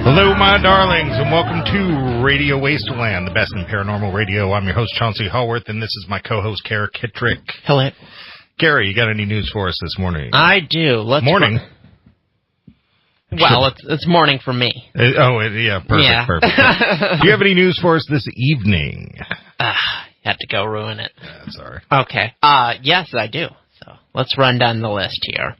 Hello, my darlings, and welcome to Radio Wasteland, the best in paranormal radio. I'm your host, Chauncey Hallworth, and this is my co-host, Kara Kittrick. Hello. Gary, you got any news for us this morning? I do. Morning. Well, it's morning for me. Yeah, perfect. Do you have any news for us this evening? Had to go ruin it. Sorry. Okay. Yes, I do. So let's run down the list here.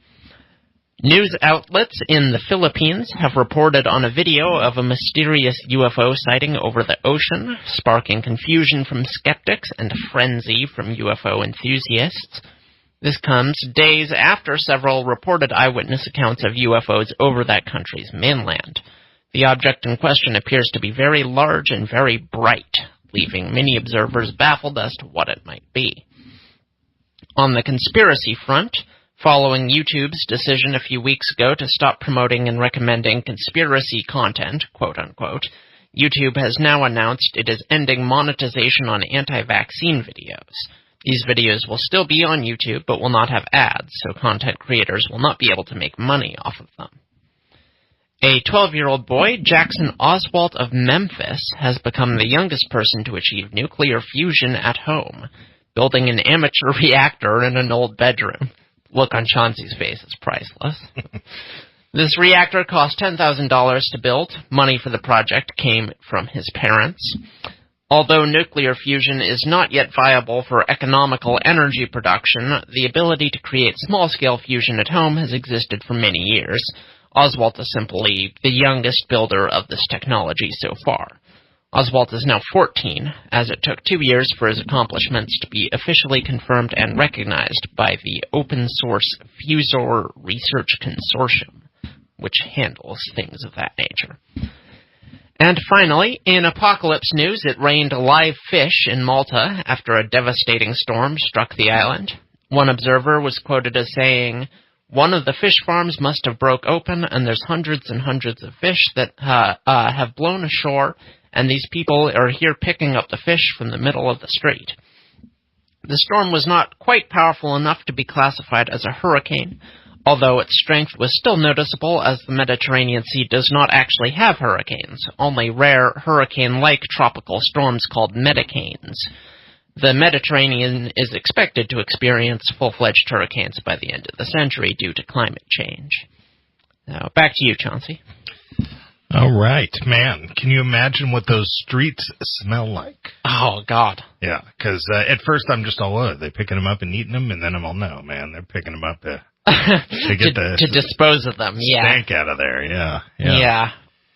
News outlets in the Philippines have reported on a video of a mysterious UFO sighting over the ocean, sparking confusion from skeptics and frenzy from UFO enthusiasts. This comes days after several reported eyewitness accounts of UFOs over that country's mainland. The object in question appears to be very large and very bright, leaving many observers baffled as to what it might be. On the conspiracy front, following YouTube's decision a few weeks ago to stop promoting and recommending conspiracy content, quote-unquote, YouTube has now announced it is ending monetization on anti-vaccine videos. These videos will still be on YouTube, but will not have ads, so content creators will not be able to make money off of them. A 12-year-old boy, Jackson Oswalt of Memphis, has become the youngest person to achieve nuclear fusion at home, building an amateur reactor in an old bedroom. Look on Chauncey's face is priceless. This reactor cost $10,000 to build. Money for the project came from his parents. Although nuclear fusion is not yet viable for economical energy production, the ability to create small-scale fusion at home has existed for many years. Oswalt is simply the youngest builder of this technology so far. Oswalt is now 14, as it took 2 years for his accomplishments to be officially confirmed and recognized by the open-source Fusor Research Consortium, which handles things of that nature. And finally, in apocalypse news, it rained live fish in Malta after a devastating storm struck the island. One observer was quoted as saying, "One of the fish farms must have broke open, and there's hundreds and hundreds of fish that have blown ashore, and these people are here picking up the fish from the middle of the street." The storm was not quite powerful enough to be classified as a hurricane, although its strength was still noticeable as the Mediterranean Sea does not actually have hurricanes, only rare hurricane-like tropical storms called metacanes. The Mediterranean is expected to experience full-fledged hurricanes by the end of the century due to climate change. Now, back to you, Chauncey. All right, man. Can you imagine what those streets smell like? Oh, God. Yeah, because at first I'm just all, are they picking them up and eating them? And then I'm all, no, man, they're picking them up to get to dispose of them, yeah. Stank out of there, yeah. Yeah.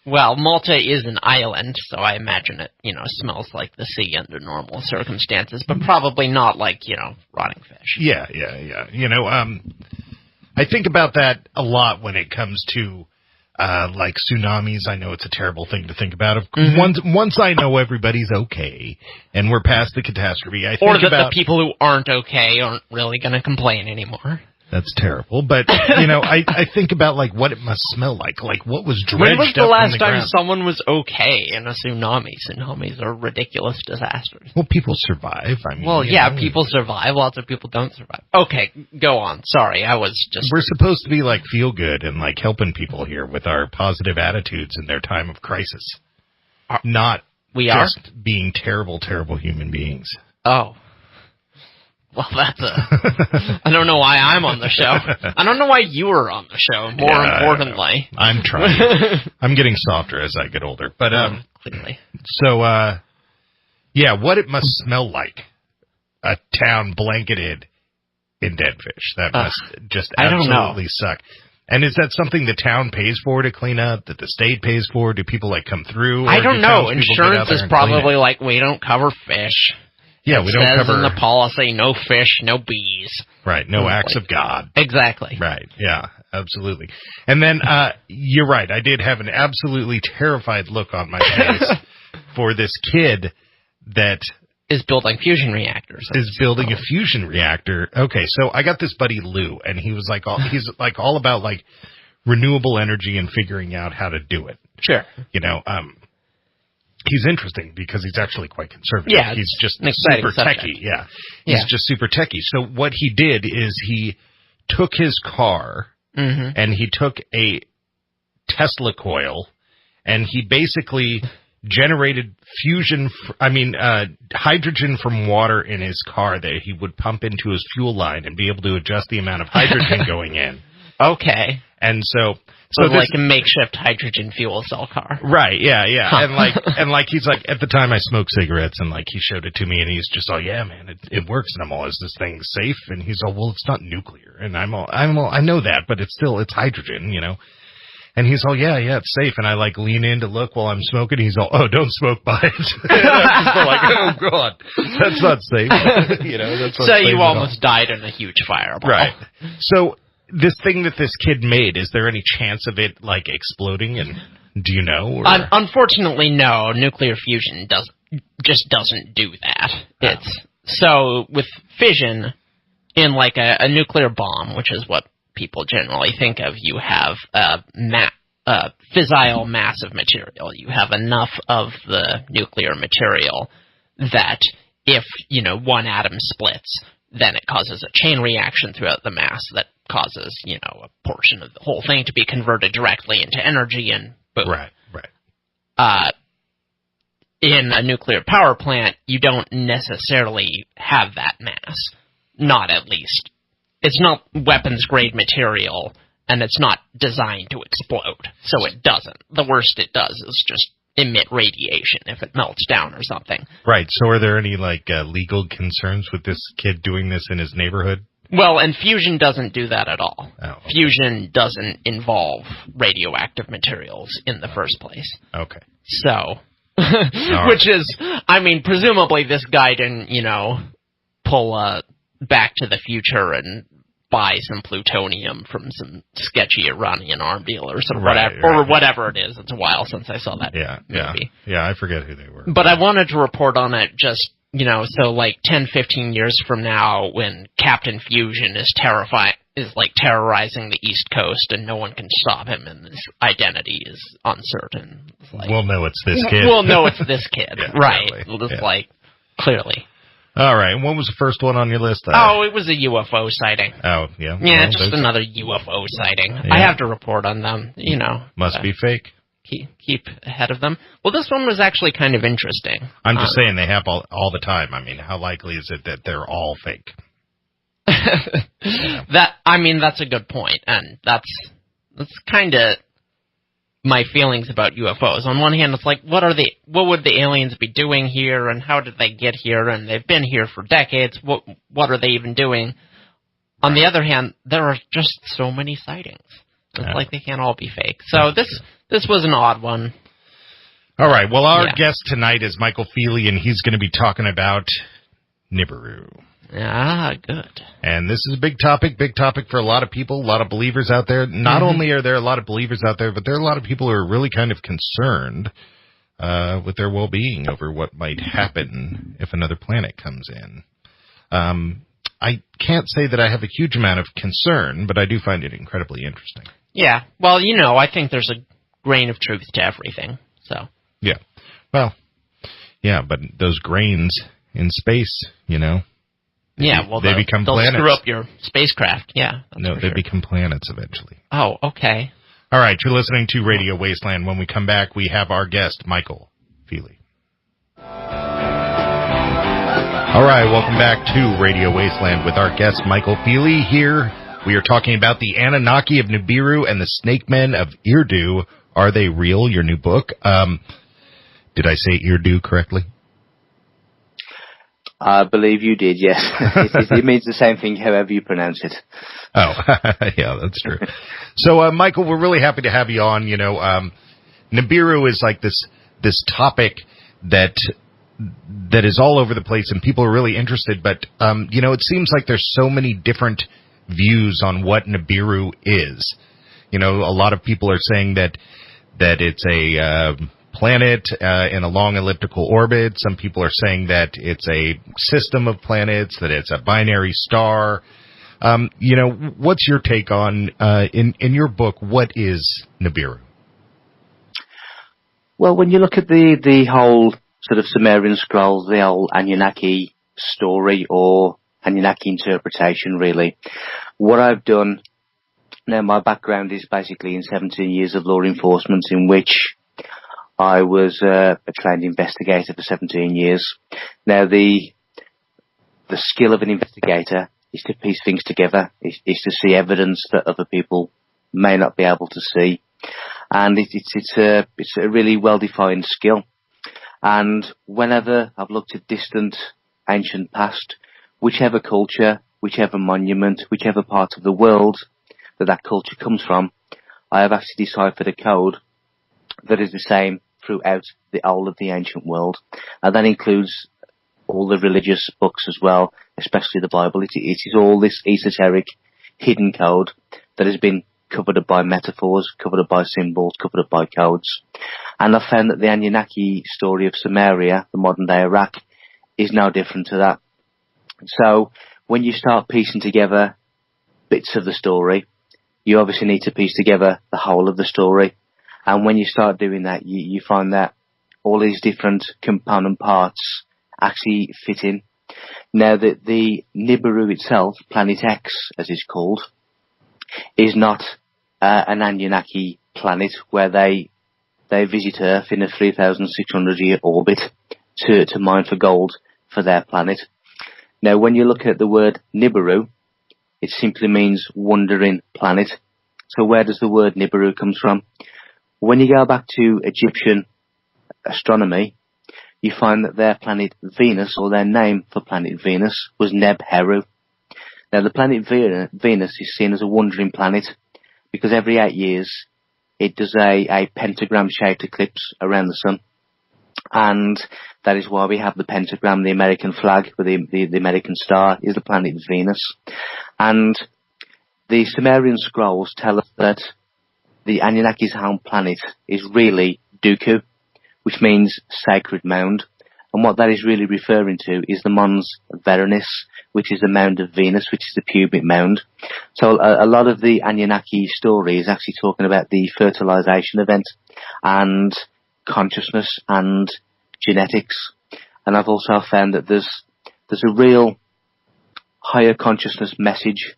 Well, Malta is an island, so I imagine it, smells like the sea under normal circumstances, but probably not like, rotting fish. Yeah. I think about that a lot when it comes to like tsunamis. I know it's a terrible thing to think about. Once I know everybody's okay and we're past the catastrophe, I think the people who aren't okay aren't really going to complain anymore. That's terrible. But, I think about, like, what it must smell like. Like, what was dredged up When was the last time ground? someone was okay in a tsunami? Tsunamis are ridiculous disasters. Well, people survive. People survive. Lots of people don't survive. Okay, go on. Sorry, I was just... We're supposed to be, like, feel good and, like, helping people here with our positive attitudes in their time of crisis. Not just being terrible, terrible human beings. Oh. Well, I don't know why I'm on the show. I don't know why you are on the show, more importantly. I'm trying. I'm getting softer as I get older. But, clearly. So, what it must smell like. A town blanketed in dead fish. That must just absolutely suck. And is that something the town pays for to clean up, that the state pays for? Do people, like, come through? I don't know. Insurance is probably like, we don't cover fish. Yeah, we don't cover... It says in the policy, no fish, no bees. Right, no acts of God. Exactly. Right, yeah, absolutely. And then, you're right, I did have an absolutely terrified look on my face for this kid that... is building fusion reactors. Is building a fusion reactor. Okay, so I got this buddy Lou, and he was like, he's like all about, like, renewable energy and figuring out how to do it. Sure. He's interesting because he's actually quite conservative. Yeah, he's just super techie. Yeah. He's just super techie. So what he did is he took his car and he took a Tesla coil and he basically generated hydrogen from water in his car that he would pump into his fuel line and be able to adjust the amount of hydrogen going in. Okay. And so like a makeshift hydrogen fuel cell car. Right, yeah. Huh. And he's like, at the time I smoked cigarettes, and like he showed it to me, and he's just all, yeah, man, it works. And I'm all, is this thing safe? And he's all, well, it's not nuclear. And I'm all, I know that, but it's hydrogen, you know. And he's all, yeah, it's safe. And I like lean in to look while I'm smoking. He's all, oh, don't smoke by it. And I'm just like, oh God, that's not safe. You know, that's not so safe you almost died in a huge fireball. Right. So this thing that this kid made, is there any chance of it like exploding? And do you know? Or? Unfortunately, no. Nuclear fusion just doesn't do that. So with fission in like a nuclear bomb, which is what people generally think of, you have fissile massive material. You have enough of the nuclear material that if, one atom splits, then it causes a chain reaction throughout the mass that causes, a portion of the whole thing to be converted directly into energy, and boom. Right. In a nuclear power plant, you don't necessarily have that mass. Not at least. It's not weapons-grade material, and it's not designed to explode, so it doesn't. The worst it does is just emit radiation if it melts down or something. Right, so are there any, legal concerns with this kid doing this in his neighborhood? Well, and fusion doesn't do that at all. Oh, okay. Fusion doesn't involve radioactive materials in the first place. Okay. So, which is, presumably this guy didn't, pull Back to the Future and buy some plutonium from some sketchy Iranian arm dealers or whatever it is. It's a while since I saw that movie. Yeah, I forget who they were. But I wanted to report on it just, so 10, 15 years from now when Captain Fusion is terrorizing the East Coast and no one can stop him and his identity is uncertain. We'll know it's this kid. We'll know it's this kid. Yeah, right. Totally. Clearly. All right. And what was the first one on your list? It was a UFO sighting. Oh, yeah. Yeah, just another UFO sighting. Yeah. I have to report on them, Must be fake. Keep ahead of them. Well, this one was actually kind of interesting. I'm just saying they happen all the time. How likely is it that they're all fake? That's a good point, and that's kind of my feelings about UFOs. On one hand, it's like, what would the aliens be doing here, and how did they get here? And they've been here for decades. What are they even doing? On the other hand, there are just so many sightings. It's like they can't all be fake. So this was an odd one. All right. Well, our guest tonight is Michael Feeley, and he's going to be talking about Nibiru. Ah, good. And this is a big topic for a lot of people, a lot of believers out there. Not only are there a lot of believers out there, but there are a lot of people who are really kind of concerned with their well-being over what might happen if another planet comes in. I can't say that I have a huge amount of concern, but I do find it incredibly interesting. Yeah. Well, I think there's a grain of truth to everything, so. Yeah. Well, yeah, but those grains in space, Yeah, well, they become planets. They'll screw up your spacecraft, yeah. They become planets eventually. Oh, okay. All right, you're listening to Radio Wasteland. When we come back, we have our guest, Michael Feeley. All right, welcome back to Radio Wasteland with our guest, Michael Feeley. Here we are talking about the Anunnaki of Nibiru and the Snakemen of Eridu. Are they real? Your new book. Did I say Eridu correctly? I believe you did, yes. It means the same thing however you pronounce it. Oh, yeah, that's true. So, Michael, we're really happy to have you on. Nibiru is like this topic that is all over the place, and people are really interested. But, it seems like there's so many different views on what Nibiru is. A lot of people are saying that it's a planet in a long elliptical orbit. Some people are saying that it's a system of planets, that it's a binary star. What's your take on, in your book, what is Nibiru? Well, when you look at the whole sort of Sumerian scrolls, the old Anunnaki story or Anunnaki interpretation, really, what I've done, now my background is basically in 17 years of law enforcement, in which I was a trained investigator for 17 years. Now, the skill of an investigator is to piece things together, is to see evidence that other people may not be able to see. And it's a really well-defined skill. And whenever I've looked at distant, ancient past, whichever culture, whichever monument, whichever part of the world that culture comes from, I have actually deciphered a code that is the same throughout the whole of the ancient world. And that includes all the religious books as well, especially the Bible. It is all this esoteric, hidden code that has been covered up by metaphors, covered up by symbols, covered up by codes. And I found that the Anunnaki story of Samaria, the modern day Iraq, is no different to that. So when you start piecing together bits of the story, you obviously need to piece together the whole of the story. And when you start doing that, you find that all these different component parts actually fit in. Now, the Nibiru itself, Planet X, as it's called, is not an Anunnaki planet where they visit Earth in a 3,600-year orbit to mine for gold for their planet. Now, when you look at the word Nibiru, it simply means wandering planet. So where does the word Nibiru come from? When you go back to Egyptian astronomy, you find that their planet Venus, or their name for planet Venus, was Neb-Heru. Now, the planet Venus is seen as a wandering planet because every 8 years it does a pentagram-shaped eclipse around the sun. And that is why we have the pentagram, the American flag, with the American star, is the planet Venus. And the Sumerian scrolls tell us that the Anunnaki's home planet is really Duku, which means sacred mound. And what that is really referring to is the Mons Veronis, which is the mound of Venus, which is the pubic mound. So a lot of the Anunnaki story is actually talking about the fertilization event and consciousness and genetics. And I've also found that there's a real higher consciousness message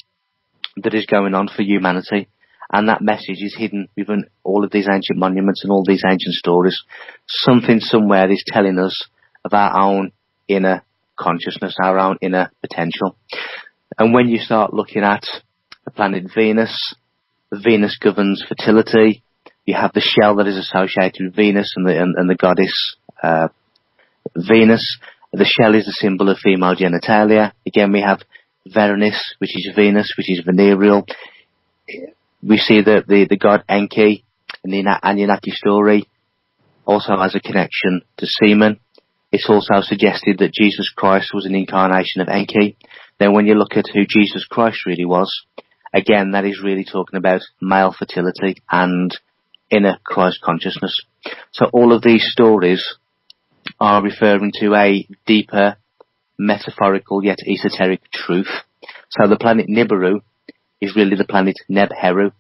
that is going on for humanity. And that message is hidden within all of these ancient monuments and all these ancient stories. Something somewhere is telling us of our own inner consciousness, our own inner potential. And when you start looking at the planet Venus, Venus governs fertility. You have the shell that is associated with Venus and the goddess Venus. The shell is the symbol of female genitalia. Again, we have Veronis, which is Venus, which is venereal. We see that the god Enki in the Anunnaki story also has a connection to semen. It's also suggested that Jesus Christ was an incarnation of Enki. Then when you look at who Jesus Christ really was, again, that is really talking about male fertility and inner Christ consciousness. So all of these stories are referring to a deeper, metaphorical yet esoteric truth. So the planet Nibiru is really the planet Neb-Heru,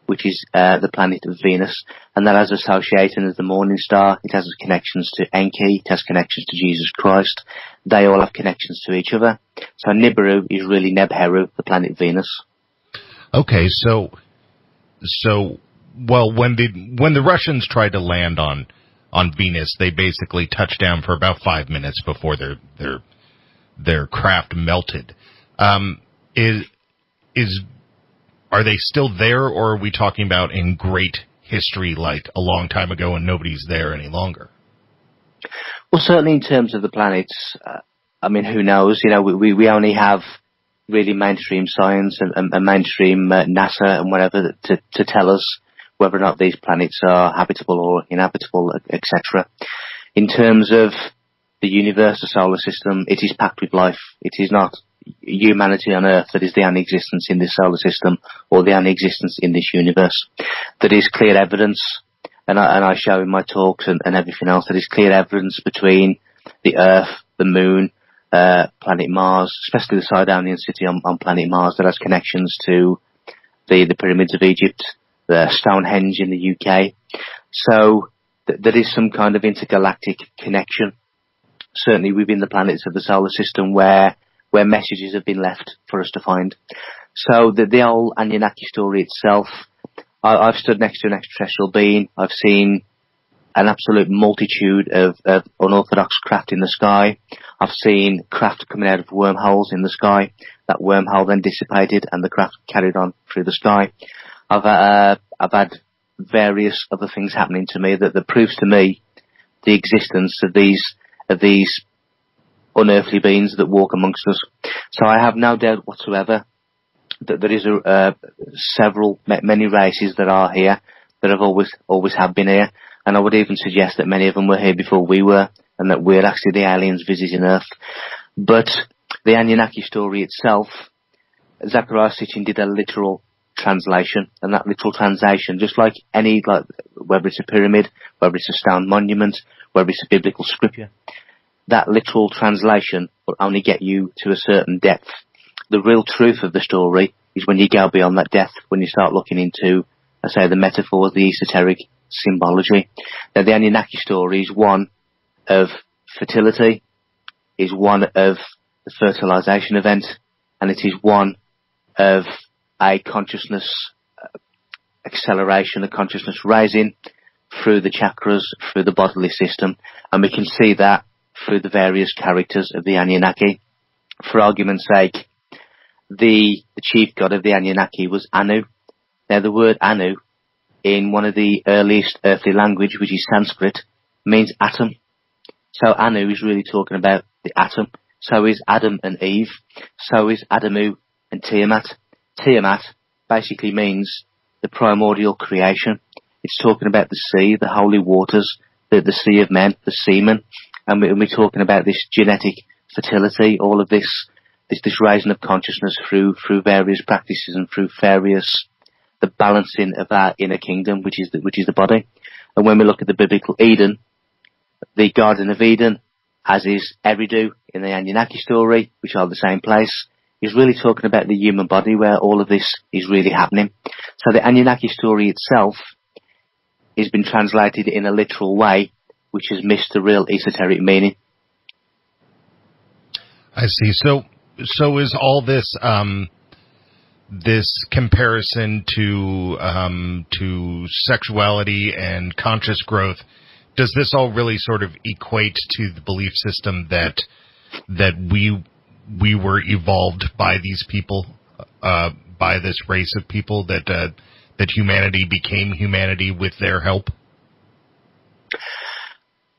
which is the planet of Venus, and that has associated as the morning star. It has connections to Enki, it has connections to Jesus Christ. They all have connections to each other. So Nibiru is really Neb-Heru, the planet Venus. Okay, so well, when the Russians tried to land on Venus, they basically touched down for about 5 minutes before their craft melted. Are they still there, or are we talking about in great history, like a long time ago, and nobody's there any longer? Well, certainly in terms of the planets, I mean, who knows? You know, we only have really mainstream science and mainstream NASA and whatever to tell us whether or not these planets are habitable or inhabitable, etc. In terms of the universe, the solar system, it is packed with life. It is not humanity on Earth that is the only existence in this solar system or the only existence in this universe. That is clear evidence, and I show in my talks and everything else, that is clear evidence between the Earth, the Moon, planet Mars, especially the Sidonian city on planet Mars that has connections to the pyramids of Egypt, the Stonehenge in the UK. So there is some kind of intergalactic connection, certainly within the planets of the solar system, where messages have been left for us to find. So the whole Anunnaki story itself, I've stood next to an extraterrestrial being. I've seen an absolute multitude of unorthodox craft in the sky. I've seen craft coming out of wormholes in the sky. That wormhole then dissipated and the craft carried on through the sky. I've had various other things happening to me that proves to me the existence of these unearthly beings that walk amongst us. So I have no doubt whatsoever that there is many races that are here, that have always have been here, and I would even suggest that many of them were here before we were, and that we're actually the aliens visiting Earth. But the Anunnaki story itself, Zecharia Sitchin did a literal translation, and that literal translation, just like whether it's a pyramid, whether it's a stone monument, whether it's a biblical scripture, that literal translation will only get you to a certain depth. The real truth of the story is when you go beyond that depth, when you start looking into, I say, the metaphors, the esoteric symbology. Now, the Anunnaki story is one of fertility, is one of the fertilization event, and it is one of a consciousness acceleration, a consciousness rising through the chakras, through the bodily system, and we can see that through the various characters of the Anunnaki. For argument's sake, the chief god of the Anunnaki was Anu. Now, the word Anu, in one of the earliest earthly language, which is Sanskrit, means atom. So Anu is really talking about the atom. So is Adam and Eve. So is Adamu and Tiamat. Tiamat basically means the primordial creation. It's talking about the sea, the holy waters, the sea of men, the semen. And we're talking about this genetic fertility, all of this raising of consciousness through various practices and through the balancing of our inner kingdom, which is the body. And when we look at the biblical Eden, the Garden of Eden, as is Eridu in the Anunnaki story, which are the same place, is really talking about the human body where all of this is really happening. So the Anunnaki story itself has been translated in a literal way, which has missed the real esoteric meaning. I see. So is all this this comparison to sexuality and conscious growth, does this all really sort of equate to the belief system that we were evolved by these people, by this race of people, that humanity became humanity with their help?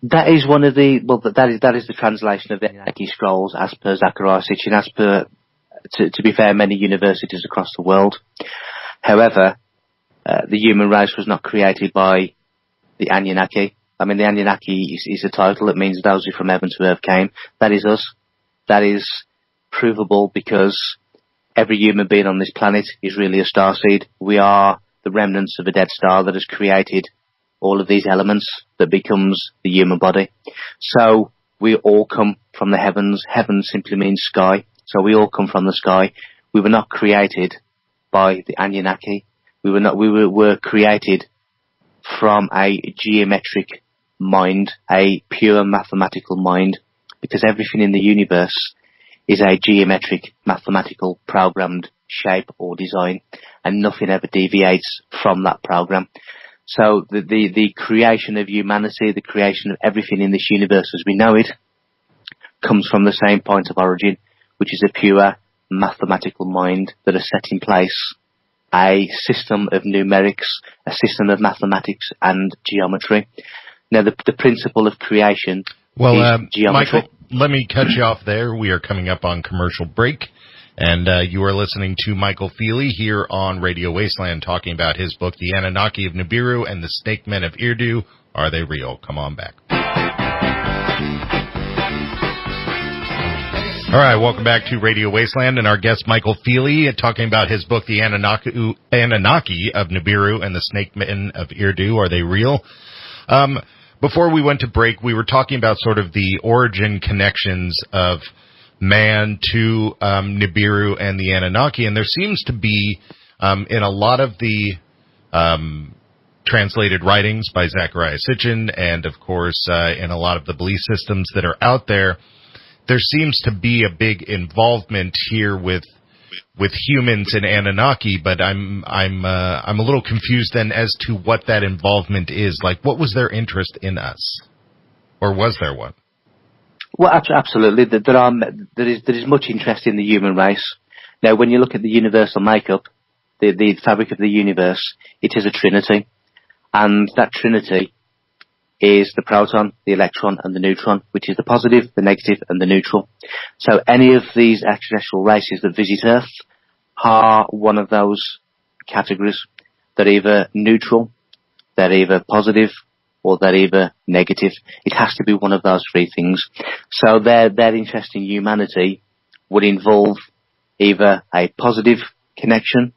That is one of that is the translation of the Anunnaki scrolls as per Zecharia Sitchin, as per, to be fair, many universities across the world. However, the human race was not created by the Anunnaki. I mean, the Anunnaki is a title. It means those who from heaven to earth came. That is us. That is provable because every human being on this planet is really a starseed. We are the remnants of a dead star that has created all of these elements that becomes the human body. So we all come from the heavens. Heaven simply means sky. So we all come from the sky. We were not created by the Anunnaki. We were created from a geometric mind, a pure mathematical mind, because everything in the universe is a geometric, mathematical, programmed shape or design, and nothing ever deviates from that program. So the creation of humanity, the creation of everything in this universe as we know it, comes from the same point of origin, which is a pure mathematical mind that has set in place a system of numerics, a system of mathematics and geometry. Now, the principle of creation is geometry. Michael, let me cut you off there. We are coming up on commercial break, and you are listening to Michael Feeley here on Radio Wasteland talking about his book, The Anunnaki of Nibiru and the Snakemen of Eridu. Are they real? Come on back. All right, welcome back to Radio Wasteland, and our guest Michael Feeley talking about his book, The Anunnaki of Nibiru and the Snakemen of Eridu. Are they real? Before we went to break, we were talking about sort of the origin connections of man to Nibiru and the Anunnaki, and there seems to be, in a lot of the translated writings by Zecharia Sitchin, and of course in a lot of the belief systems that are out there, there seems to be a big involvement here with with humans and Anunnaki, but I'm a little confused then as to what that involvement is. Like, what was their interest in us, or was there one? Well, absolutely. There is much interest in the human race. Now, when you look at the universal makeup, the fabric of the universe, it is a trinity, and that trinity is the proton, the electron, and the neutron, which is the positive, the negative, and the neutral. So any of these extraterrestrial races that visit Earth are one of those categories. They're either neutral, they're either positive, or they're either negative. It has to be one of those three things. So their interest in humanity would involve either a positive connection,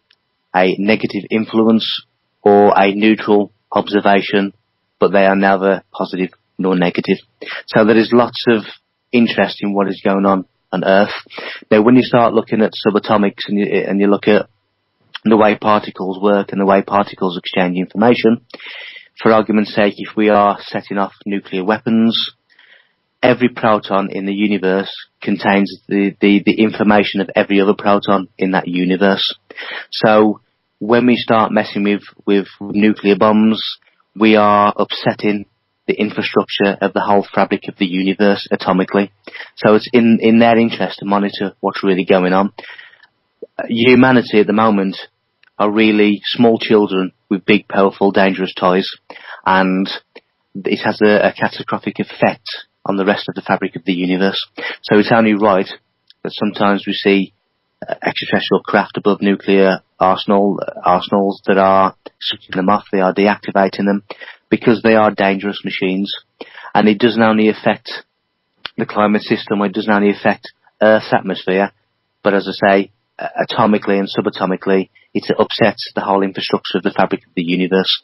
a negative influence, or a neutral observation, but they are neither positive nor negative. So there is lots of interest in what is going on Earth. Now, when you start looking at subatomics and you look at the way particles work and the way particles exchange information, for argument's sake, if we are setting off nuclear weapons, every proton in the universe contains the information of every other proton in that universe. So when we start messing with nuclear bombs, we are upsetting the infrastructure of the whole fabric of the universe atomically. So it's in their interest to monitor what's really going on. Humanity at the moment are really small children with big, powerful, dangerous toys, and it has a catastrophic effect on the rest of the fabric of the universe. So it's only right that sometimes we see extraterrestrial craft above nuclear arsenals that are switching them off, they are deactivating them, because they are dangerous machines. And it doesn't only affect the climate system, it doesn't only affect Earth's atmosphere, but as I say, atomically and subatomically, it upsets the whole infrastructure of the fabric of the universe.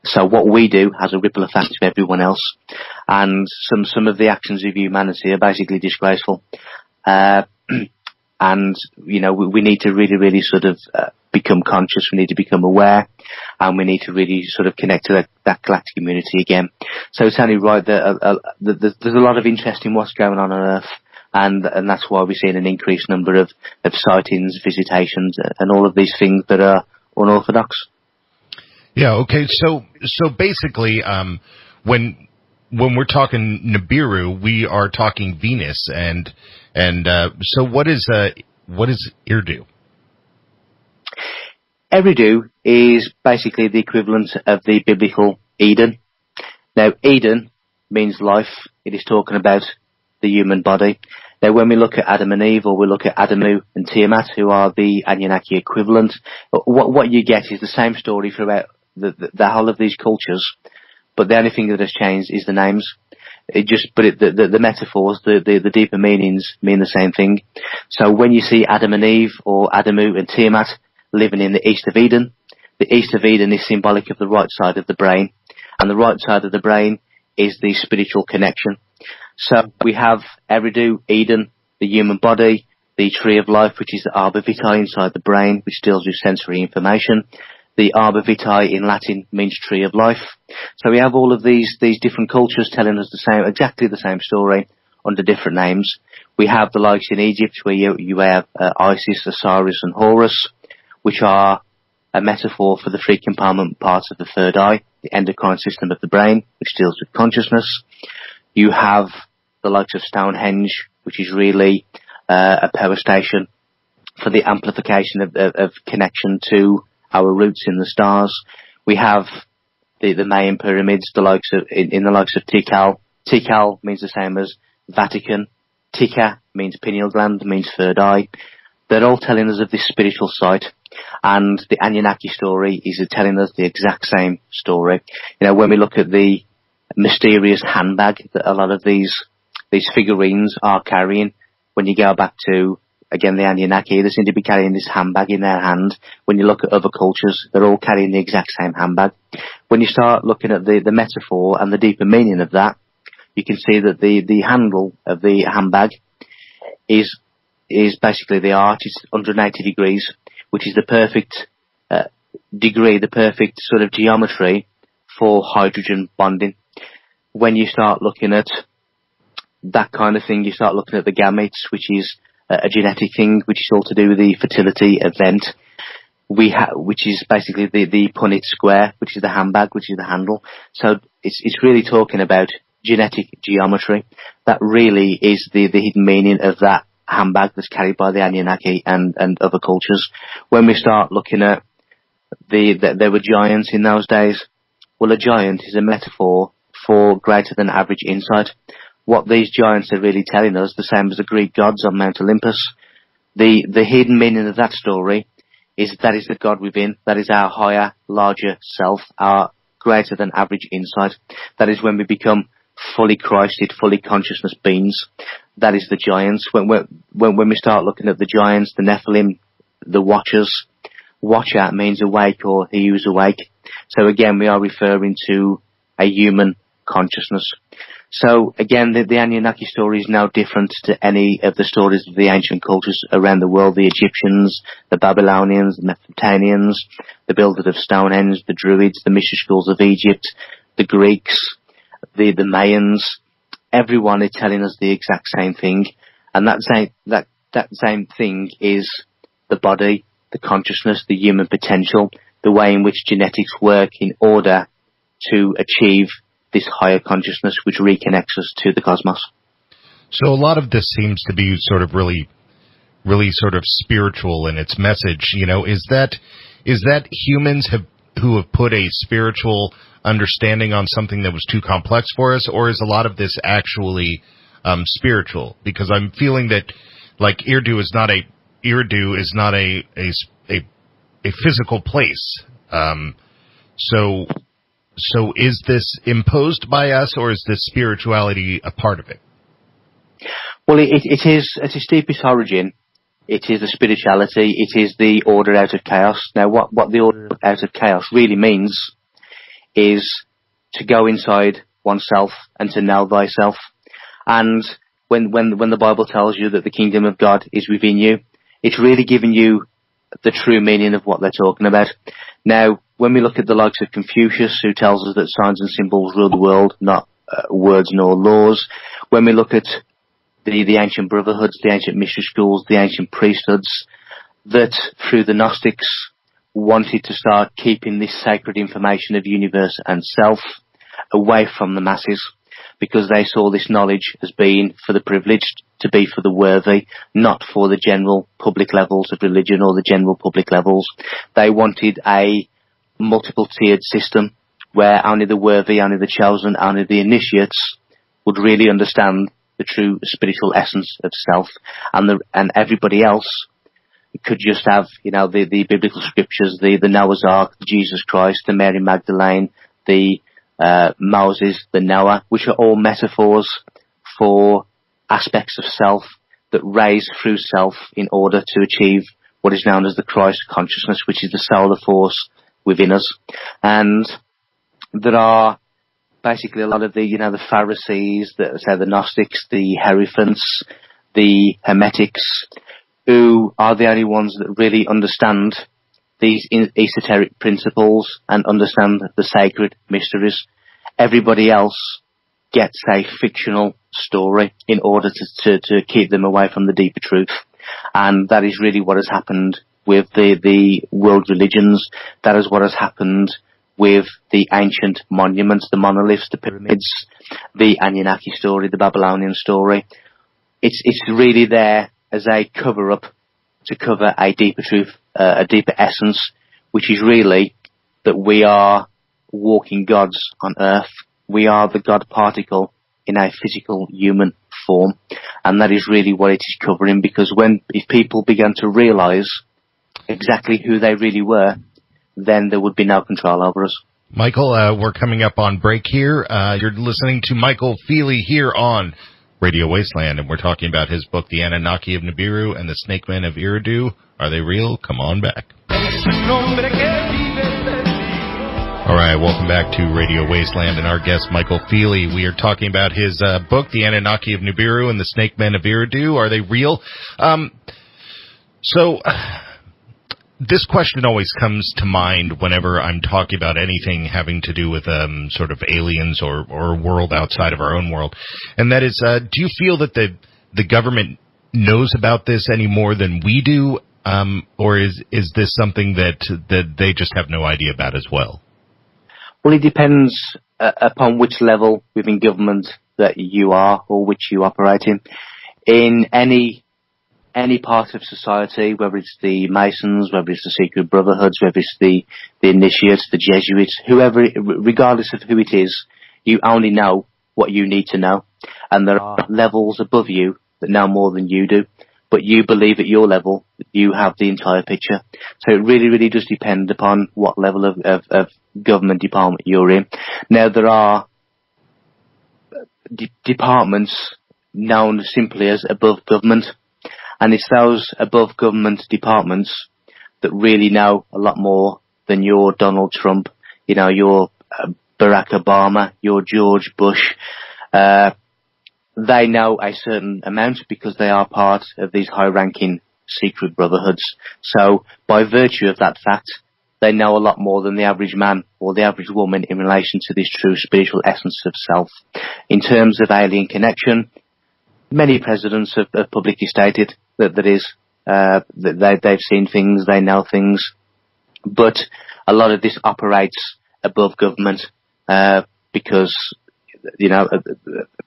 So what we do has a ripple effect to everyone else. And some of the actions of humanity are basically disgraceful. And, you know, we need to really, really sort of become conscious. We need to become aware, and we need to really sort of connect to that galactic community again. So it's only right that there's a lot of interest in what's going on Earth, and that's why we're seeing an increased number of sightings, visitations, and all of these things that are unorthodox. Yeah. Okay. So basically, when we're talking Nibiru, we are talking Venus, and so what is Eridu? Eridu is basically the equivalent of the biblical Eden. Now, Eden means life. It is talking about the human body. Now, when we look at Adam and Eve, or we look at Adamu and Tiamat, who are the Anunnaki equivalent, what you get is the same story throughout the whole of these cultures, but the only thing that has changed is the names. The metaphors, the deeper meanings mean the same thing. So when you see Adam and Eve, or Adamu and Tiamat living in the east of Eden, the east of Eden is symbolic of the right side of the brain, and the right side of the brain is the spiritual connection. So we have Eridu, Eden, the human body, the tree of life, which is the arbor vitae inside the brain, which deals with sensory information. The arbor vitae in Latin means tree of life. So we have all of these different cultures telling us exactly the same story under different names. We have the likes in Egypt, where you have Isis, Osiris, and Horus, which are a metaphor for the three compartment parts of the third eye, the endocrine system of the brain, which deals with consciousness. You have the likes of Stonehenge, which is really a power station for the amplification of connection to our roots in the stars. We have the Mayan pyramids, the likes of Tikal. Tikal means the same as Vatican. Tika means pineal gland, means third eye. They're all telling us of this spiritual site, and the Anunnaki story is telling us the exact same story. You know, when we look at the mysterious handbag that a lot of these figurines are carrying, when you go back to, again, the Anunnaki, they seem to be carrying this handbag in their hand. When you look at other cultures, they're all carrying the exact same handbag. When you start looking at the metaphor and the deeper meaning of that, you can see that the handle of the handbag is basically the arch. It's 180 degrees, which is the perfect degree, the perfect sort of geometry for hydrogen bonding. When you start looking at that kind of thing, you start looking at the gametes, which is a genetic thing, which is all to do with the fertility event. Which is basically the Punnett square, which is the handbag, which is the handle. So it's really talking about genetic geometry. That really is the hidden meaning of that handbag that's carried by the Anunnaki and other cultures. When we start looking at there were giants in those days. Well, a giant is a metaphor for greater than average insight. What these giants are really telling us, the same as the Greek gods on Mount Olympus, the hidden meaning of that story is that is the God within, that is our higher, larger self, our greater than average insight. That is when we become fully Christed, fully consciousness beings. That is the giants. When we start looking at the giants, the Nephilim, the Watchers, Watcher means awake or he who is awake. So again, we are referring to a human consciousness. So again, the Anunnaki story is no different to any of the stories of the ancient cultures around the world. The Egyptians, the Babylonians, the Mesopotamians, the builders of Stonehenge, the Druids, the mystical schools of Egypt, the Greeks, the Mayans. Everyone is telling us the exact same thing. And that same thing is the body, the consciousness, the human potential, the way in which genetics work in order to achieve this higher consciousness which reconnects us to the cosmos. So a lot of this seems to be sort of really sort of spiritual in its message. You know, is that humans who have put a spiritual understanding on something that was too complex for us, or is a lot of this actually spiritual? Because I'm feeling that like Eridu is not a physical place. So is this imposed by us, or is this spirituality a part of it? Well, it is at its deepest origin. It is the spirituality. It is the order out of chaos. Now, what the order out of chaos really means is to go inside oneself and to know thyself. And when the Bible tells you that the kingdom of God is within you, it's really giving you the true meaning of what they're talking about. Now, when we look at the likes of Confucius, who tells us that signs and symbols rule the world, not words nor laws. When we look at the ancient brotherhoods, the ancient mystery schools, the ancient priesthoods, that through the Gnostics wanted to start keeping this sacred information of universe and self away from the masses, because they saw this knowledge as being for the privileged, to be for the worthy, not for the general public levels of religion or the general public levels. They wanted a multiple-tiered system where only the worthy, only the chosen, only the initiates would really understand the true spiritual essence of self, and everybody else could just have, the biblical scriptures, the Noah's Ark, the Jesus Christ, the Mary Magdalene, the Moses, the Noah, which are all metaphors for aspects of self that raise through self in order to achieve what is known as the Christ consciousness, which is the solar force within us. And there are basically a lot of the Pharisees, the Gnostics, the Hierophants, the Hermetics, who are the only ones that really understand these esoteric principles and understand the sacred mysteries. Everybody else gets a fictional story in order to keep them away from the deeper truth. And that is really what has happened with the world religions. That is what has happened with the ancient monuments, the monoliths, the pyramids, the Anunnaki story, the Babylonian story. It's really there as a cover-up to cover a deeper truth, a deeper essence, which is really that we are walking gods on earth. We are the God particle in a physical human form, and that is really what it is covering, because if people began to realise exactly who they really were, then there would be no control over us. Michael, we're coming up on break here. You're listening to Michael Feeley here on Radio Wasteland, and we're talking about his book, The Anunnaki of Nibiru and the Snakemen of Eridu. Are they real? Come on back. All right, welcome back to Radio Wasteland and our guest, Michael Feeley. We are talking about his book, The Anunnaki of Nibiru and the Snakemen of Eridu. Are they real? This question always comes to mind whenever I'm talking about anything having to do with sort of aliens or a world outside of our own world. And that is, do you feel that the government knows about this any more than we do, or is this something that they just have no idea about as well? Well, it depends upon which level within government that you are or which you operate in. In any part of society, whether it's the Masons, whether it's the secret brotherhoods, whether it's the initiates, the Jesuits, whoever, regardless of who it is, you only know what you need to know. And there are levels above you that know more than you do. But you believe at your level that you have the entire picture. So it really, really does depend upon what level of government department you're in. Now, there are departments known simply as above government. And it's those above government departments that really know a lot more than your Donald Trump, your Barack Obama, your George Bush. They know a certain amount because they are part of these high-ranking secret brotherhoods. So, by virtue of that fact, they know a lot more than the average man or the average woman in relation to this true spiritual essence of self. In terms of alien connection, many presidents have publicly stated that they've seen things, they know things, but a lot of this operates above government because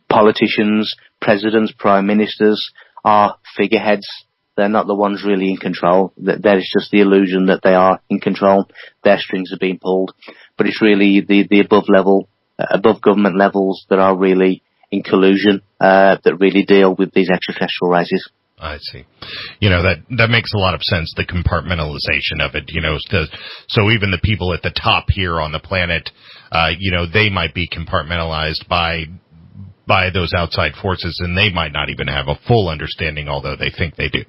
politicians, presidents, prime ministers are figureheads. They're not the ones really in control. That is just the illusion that they are in control. Their strings are being pulled. But it's really the above government levels that are really in collusion, that really deal with these extraterrestrial races. I see. That makes a lot of sense, the compartmentalization of it, so even the people at the top here on the planet, they might be compartmentalized by those outside forces, and they might not even have a full understanding, although they think they do.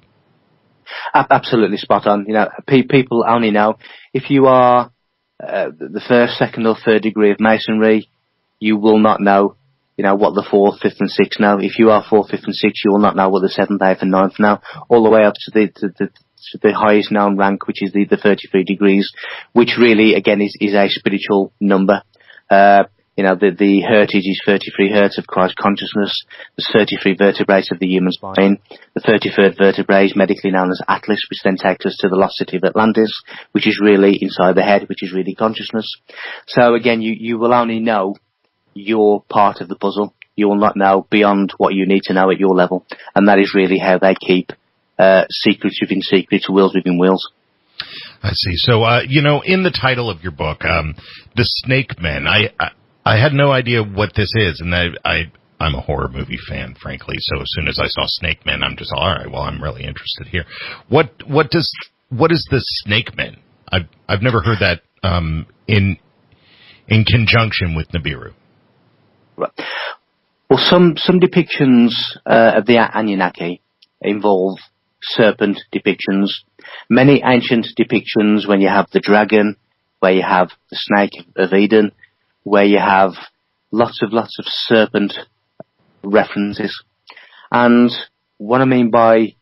Absolutely spot on. People only know if you are the first, second, or third degree of masonry, you will not know what the 4th, 5th, and 6th know. If you are 4th, 5th, and 6th, you will not know what the 7th, 8th, and 9th know, all the way up to the highest known rank, which is the 33 degrees, which really, again, is a spiritual number. The hertage is 33 hertz of Christ consciousness. There's 33 vertebrae of the human spine. The 33rd vertebrae is medically known as Atlas, which then takes us to the lost city of Atlantis, which is really inside the head, which is really consciousness. So again, you will only know your part of the puzzle. You will not know beyond what you need to know at your level. And that is really how they keep secrets within secrets, wills within wills. I see. So, in the title of your book, The Snakemen, I had no idea what this is, and I'm a horror movie fan, frankly. So as soon as I saw Snakemen, I'm just all right. Well, I'm really interested here. What is the Snakemen? I've never heard that in conjunction with Nibiru. Right. Well, some depictions of the Anunnaki involve serpent depictions. Many ancient depictions, when you have the dragon, where you have the snake of Eden, where you have lots of serpent references. And what I mean by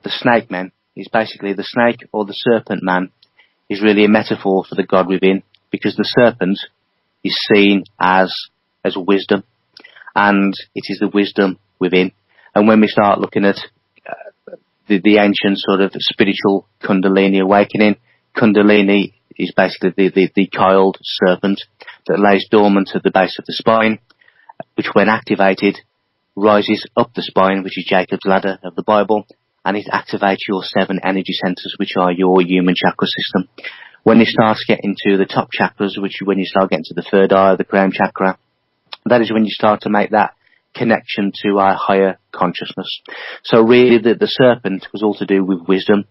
the snake man is basically the snake or the serpent man is really a metaphor for the God within, because the serpent is seen as wisdom, and it is the wisdom within. And when we start looking at the ancient sort of spiritual Kundalini awakening, Kundalini is basically the coiled serpent that lays dormant at the base of the spine, which when activated rises up the spine, which is Jacob's ladder of the Bible, and it activates your 7 energy centers, which are your human chakra system. When it starts getting to the top chakras, which when you start getting to the third eye, the crown chakra, that is when you start to make that connection to our higher consciousness. So really the serpent was all to do with wisdom.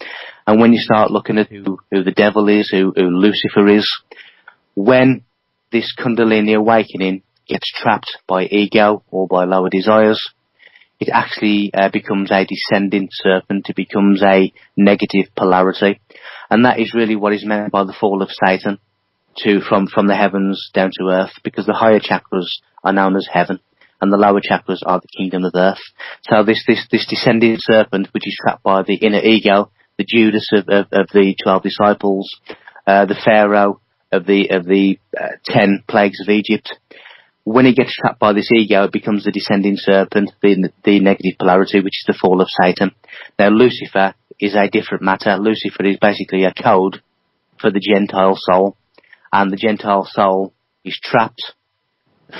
And when you start looking at who the devil is, who Lucifer is, when this Kundalini awakening gets trapped by ego or by lower desires, it actually becomes a descending serpent. It becomes a negative polarity. And that is really what is meant by the fall of Satan from the heavens down to earth, because the higher chakras are known as heaven and the lower chakras are the kingdom of earth. So this descending serpent, which is trapped by the inner ego, the Judas of the 12 disciples, the Pharaoh of the 10 plagues of Egypt, when it gets trapped by this ego, it becomes the descending serpent, the negative polarity, which is the fall of Satan. Now, Lucifer is a different matter. Lucifer is basically a code for the Gentile soul, and the Gentile soul is trapped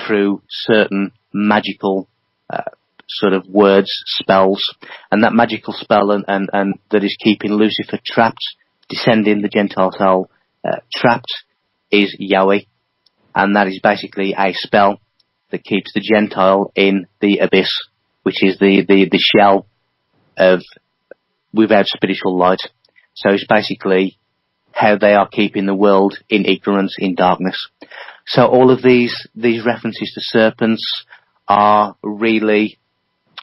through certain magical sort of words, spells, and that magical spell and that is keeping Lucifer trapped, descending the Gentile soul trapped, is Yahweh. And that is basically a spell that keeps the Gentile in the abyss, which is the shell of without spiritual light. So it's basically how they are keeping the world in ignorance, in darkness. So all of these references to serpents are really,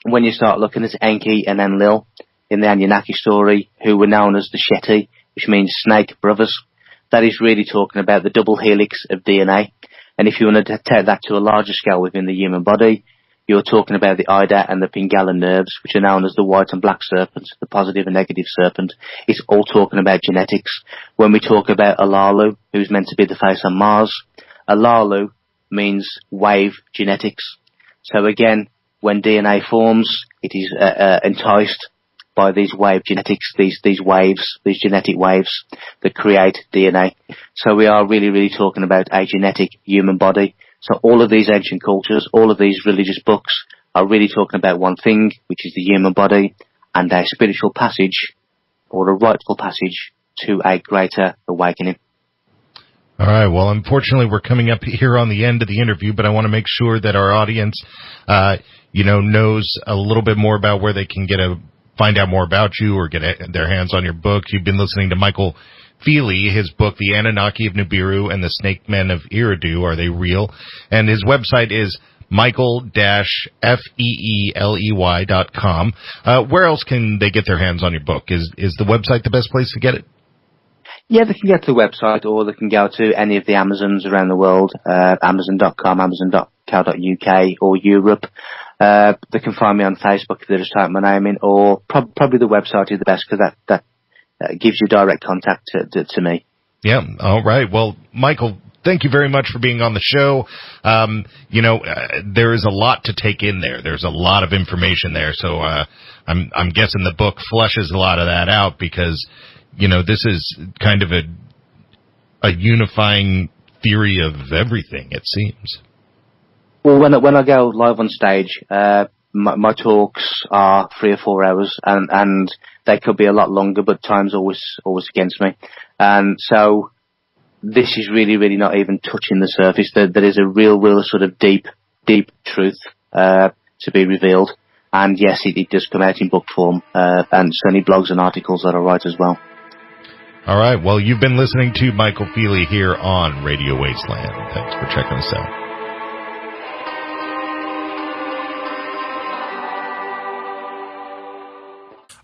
when you start looking at Enki and Enlil in the Anunnaki story, who were known as the Shetty, which means snake brothers, that is really talking about the double helix of DNA. And if you want to take that to a larger scale within the human body, you're talking about the Ida and the Pingala nerves, which are known as the white and black serpent, the positive and negative serpent. It's all talking about genetics. When we talk about Alalu, who's meant to be the face on Mars, Alalu means wave genetics. So again, when DNA forms, it is enticed by these wave genetics, these waves, these genetic waves that create DNA. So we are really, really talking about a genetic human body. So all of these ancient cultures, all of these religious books are really talking about one thing, which is the human body and a spiritual passage, or a rightful passage, to a greater awakening. All right. Well, unfortunately, we're coming up here on the end of the interview, but I want to make sure that our audience, knows a little bit more about where they can find out more about you or get their hands on your book. You've been listening to Michael Feeley, his book, The Anunnaki of Nibiru and the Snakemen of Eridu, Are They Real? And his website is michael-feeley.com. Where else can they get their hands on your book? Is the website the best place to get it? Yeah, they can get to the website, or they can go to any of the Amazons around the world, amazon.com, amazon.co.uk, or Europe. They can find me on Facebook if they just type my name in, or probably the website is the best, because that gives you direct contact to me. Yeah. All right. Well, Michael, thank you very much for being on the show. There is a lot to take in there. There's a lot of information there. So I'm guessing the book flushes a lot of that out, because this is kind of a unifying theory of everything, it seems. Well, when I go live on stage, my talks are 3 or 4 hours, and they could be a lot longer, but time's always against me. And so this is really, really not even touching the surface. There is a real sort of deep truth to be revealed. And yes, it does come out in book form, and certainly blogs and articles that I write as well. All right. Well, you've been listening to Michael Feeley here on Radio Wasteland. Thanks for checking us out.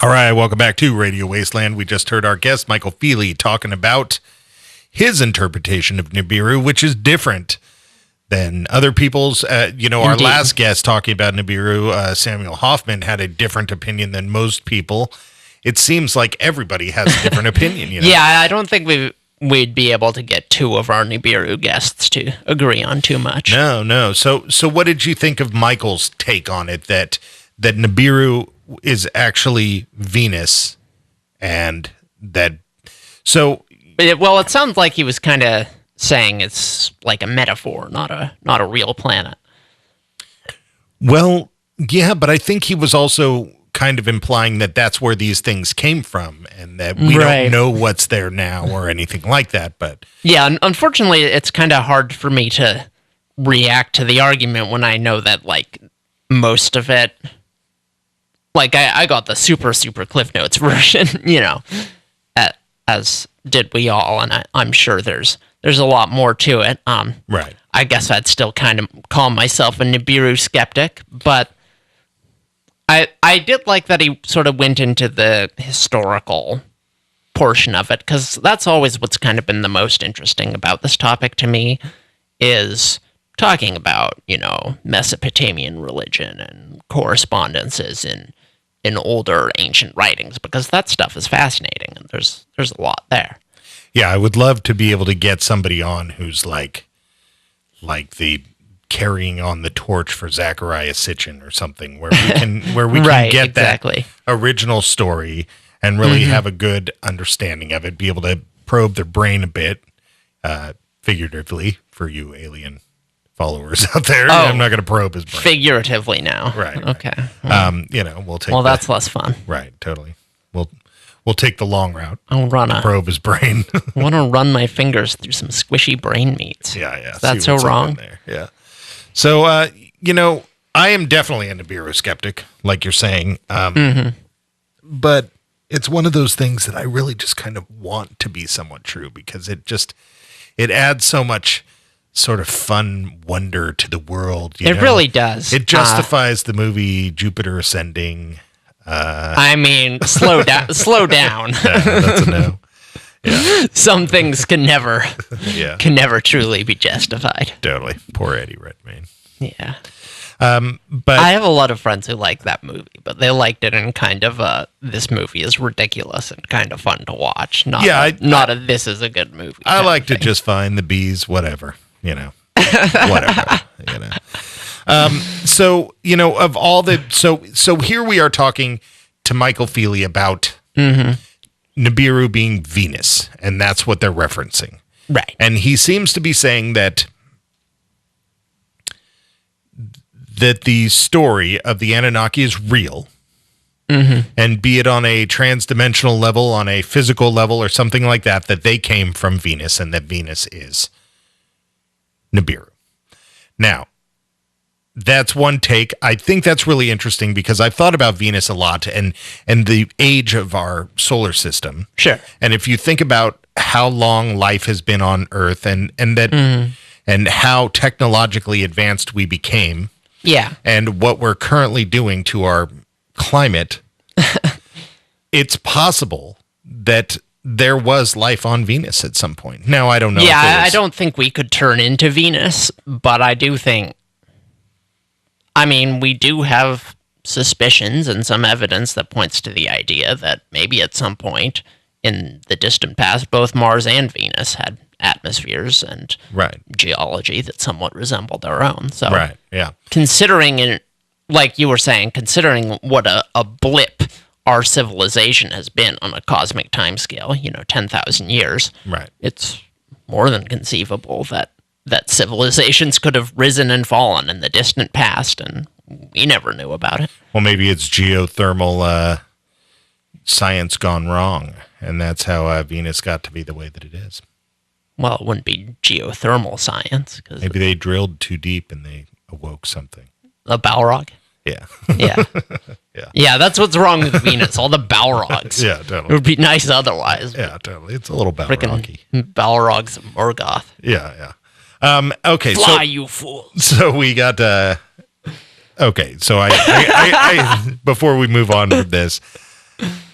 All right. Welcome back to Radio Wasteland. We just heard our guest, Michael Feeley, talking about his interpretation of Nibiru, which is different than other people's. Indeed. Our last guest talking about Nibiru, Samuel Hoffman, had a different opinion than most people. It seems like everybody has a different opinion. Yeah, I don't think we'd be able to get 2 of our Nibiru guests to agree on too much. No. So what did you think of Michael's take on it, that Nibiru is actually Venus, and that so? Well, it sounds like he was kind of saying it's like a metaphor, not a real planet. Well, yeah, but I think he was also kind of implying that that's where these things came from, and that we don't know what's there now or anything like that. But yeah, unfortunately, it's kind of hard for me to react to the argument when I know that, like, most of it, like, I got the super Cliff Notes version, as did we all, and I'm sure there's a lot more to it. Right. I guess I'd still kind of call myself a Nibiru skeptic, but I did like that he sort of went into the historical portion of it, because that's always what's kind of been the most interesting about this topic to me, is talking about, Mesopotamian religion and correspondences in older ancient writings, because that stuff is fascinating, and there's a lot there. Yeah, I would love to be able to get somebody on who's like the carrying on the torch for Zecharia Sitchin or something, where we can get that original story and really have a good understanding of it, be able to probe their brain a bit, figuratively, for you alien followers out there. I'm not going to probe his brain. Figuratively now. Right. Okay. We'll take that's less fun. Right, totally. We'll take the long route. I'll probe his brain. I want to run my fingers through some squishy brain meats. Yeah. That's so wrong. There. Yeah. So, I am definitely a Nibiru skeptic, like you're saying. But it's one of those things that I really just kind of want to be somewhat true, because it adds so much sort of fun wonder to the world. It really does. It justifies the movie Jupiter Ascending. Slow down. Slow down. That's a no. Yeah. Some things can never truly be justified. Totally. Poor Eddie Redmayne. Yeah. But I have a lot of friends who like that movie, but they liked it in kind of this movie is ridiculous and kind of fun to watch. This is a good movie. I liked it just fine. The bees, whatever, whatever, So, of all the, so here we are talking to Michael Feeley about Nibiru being Venus, and that's what they're referencing. Right. And he seems to be saying that the story of the Anunnaki is real, and be it on a transdimensional level, on a physical level, or something like that they came from Venus, and that Venus is Nibiru. Now, that's one take. I think that's really interesting, because I've thought about Venus a lot and the age of our solar system. Sure. And if you think about how long life has been on Earth and that and how technologically advanced we became, and what we're currently doing to our climate, it's possible that there was life on Venus at some point. Now, I don't know. Yeah, I don't think we could turn into Venus, but I do think, we do have suspicions and some evidence that points to the idea that maybe at some point in the distant past, both Mars and Venus had atmospheres and geology that somewhat resembled our own. So, considering, like you were saying, considering what a blip our civilization has been on a cosmic timescale, 10,000 years, it's more than conceivable that civilizations could have risen and fallen in the distant past, and we never knew about it. Well, maybe it's geothermal science gone wrong, and that's how Venus got to be the way that it is. Well, it wouldn't be geothermal science. Maybe they drilled too deep and they awoke something. A Balrog? Yeah. Yeah, that's what's wrong with Venus, all the Balrogs. Yeah, totally. It would be nice otherwise. Yeah, totally. It's a little Balrog-y. Balrogs of Morgoth. Yeah. Okay, Fly, you fool. So we got okay, so I before we move on from this,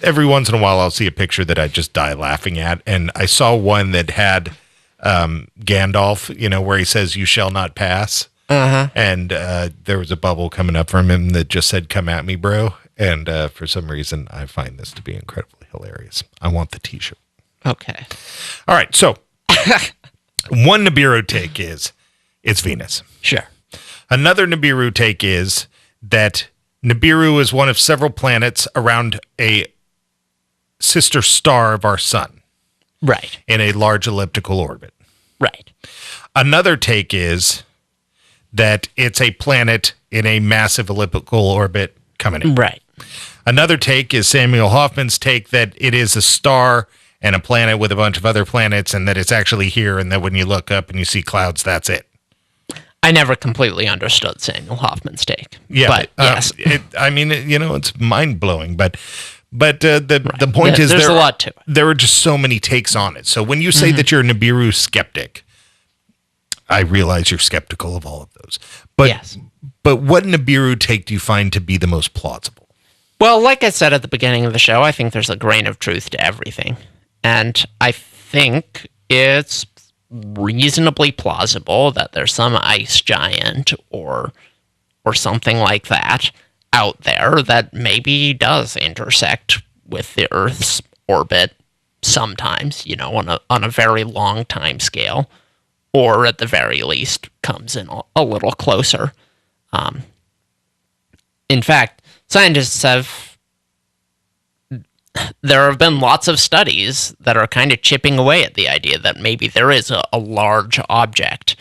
every once in a while I'll see a picture that I just die laughing at, and I saw one that had Gandalf, where he says, "You shall not pass." And there was a bubble coming up from him that just said, "Come at me, bro." And for some reason, I find this to be incredibly hilarious. I want the t-shirt. Okay. All right, so one Nibiru take is it's Venus. Sure. Another Nibiru take is that Nibiru is one of several planets around a sister star of our sun. Right. In a large elliptical orbit. Right. Another take is that it's a planet in a massive elliptical orbit coming in. Right. Another take is Samuel Hoffman's take that it is a star and a planet with a bunch of other planets, and that it's actually here, and that when you look up and you see clouds, that's it. I never completely understood Samuel Hoffman's take. Yeah, but yes. It's mind-blowing, but the point is there's a lot to it. There are just so many takes on it. So when you say that you're a Nibiru skeptic, I realize you're skeptical of all of those. But, yes. But what Nibiru take do you find to be the most plausible? Well, like I said at the beginning of the show, I think there's a grain of truth to everything. And I think it's reasonably plausible that there's some ice giant or something like that out there that maybe does intersect with the Earth's orbit sometimes, on a very long time scale. or at the very least comes in a little closer. In fact, scientists there have been lots of studies that are kind of chipping away at the idea that maybe there is a large object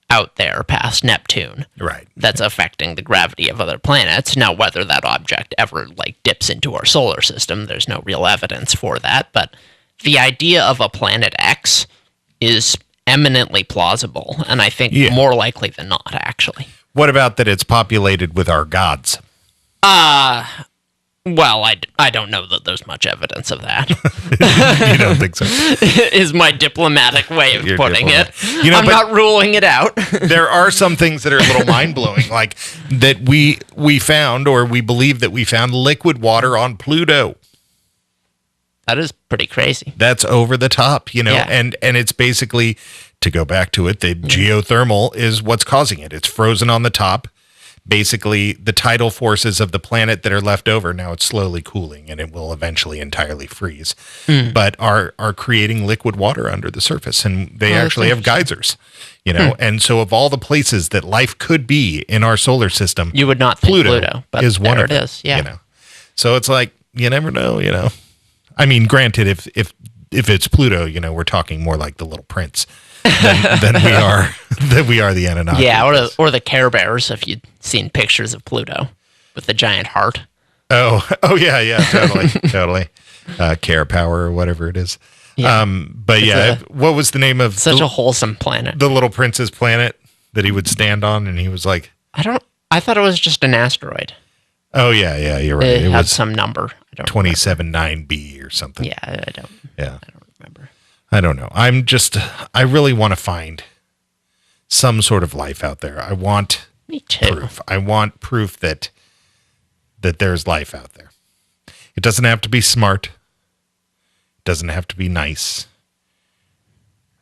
out there past Neptune, right, that's affecting the gravity of other planets. Now, whether that object ever dips into our solar system, there's no real evidence for that, but the idea of a planet X is eminently plausible, and I think more likely than not, actually. What about that it's populated with our gods? Well, I don't know that there's much evidence of that. You don't think so? Is my diplomatic way of putting it. I'm not ruling it out. There are some things that are a little mind-blowing, like that we found, or we believe that we found, liquid water on Pluto. That is pretty crazy. That's over the top, and it's basically, to go back to it, the geothermal is what's causing it. It's frozen on the top. Basically, the tidal forces of the planet that are left over, now it's slowly cooling, and it will eventually entirely freeze, but are creating liquid water under the surface, and they actually have geysers, and so of all the places that life could be in our solar system, you would not think Pluto, but is one of them, is, yeah. So it's like, you never know, I mean, granted, if it's Pluto, we're talking more like the Little Prince than we are the Anunnaki. Yeah, or the Care Bears, if you'd seen pictures of Pluto with the giant heart. Oh yeah, totally. Care Power or whatever it is. Yeah. But what was the name of a wholesome planet? The Little Prince's planet that he would stand on, and he was like, I thought it was just an asteroid. Oh yeah, you're right. It had some number. I don't 279b or something. Yeah, I don't remember. I don't know. I really want to find some sort of life out there. I want proof. I want proof that there's life out there. It doesn't have to be smart. It doesn't have to be nice.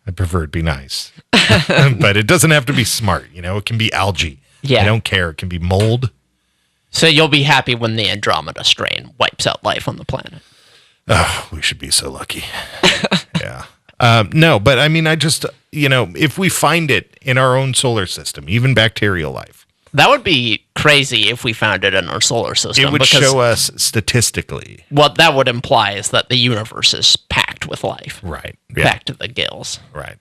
I prefer it be nice. But it doesn't have to be smart. It can be algae. Yeah. I don't care. It can be mold. So you'll be happy when the Andromeda strain wipes out life on the planet. Oh, we should be so lucky. Yeah. No, but I mean, I just, if we find it in our own solar system, even bacterial life. That would be crazy if we found it in our solar system. It would show us statistically. What that would imply is that the universe is packed with life. Right. Yeah. Packed to the gills. Right.